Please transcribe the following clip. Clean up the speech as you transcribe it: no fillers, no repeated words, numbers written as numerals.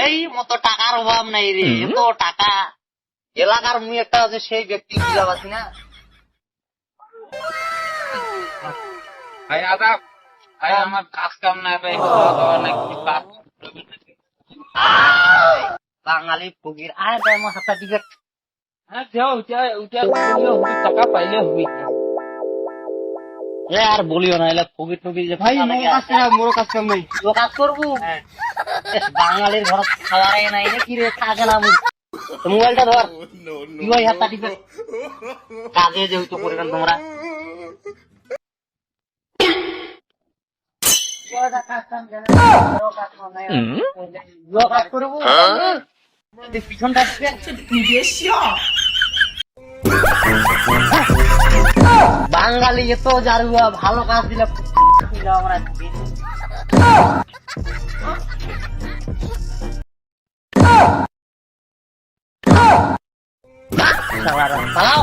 এই মতো টাকার অভাব নাই রে, এত টাকা এলাকার মুই একটা আছে সেই ব্যক্তি বুঝা পাচ্ছি না। ভাই আদাব, ভাই আমার কাজ কাম নাই ভাই, খাওয়া দাওয়া নাই, কিছু কাজ বাঙালি ফকির আয় দেয় আমার হাতে টিকিট। হ্যাঁ যাও, উঠে টাকা পাইলে হবি। এ আর বলিও না, এলা ফকির টকির যে ভাই মোর কাজ কাম নাই। ও কাজ করবো। বাঙালির ঘর খাওয়াই নাই রে, কি রে থাকে না। মোবাইলটা ধর, কি ওই হাতটা টিপে কাজে যেহেতু করবেন তোমরা। কাজ করবো পিছনটা বাঙালি এত জারুয়া ভালো কাজ দিলে আমরা চালাও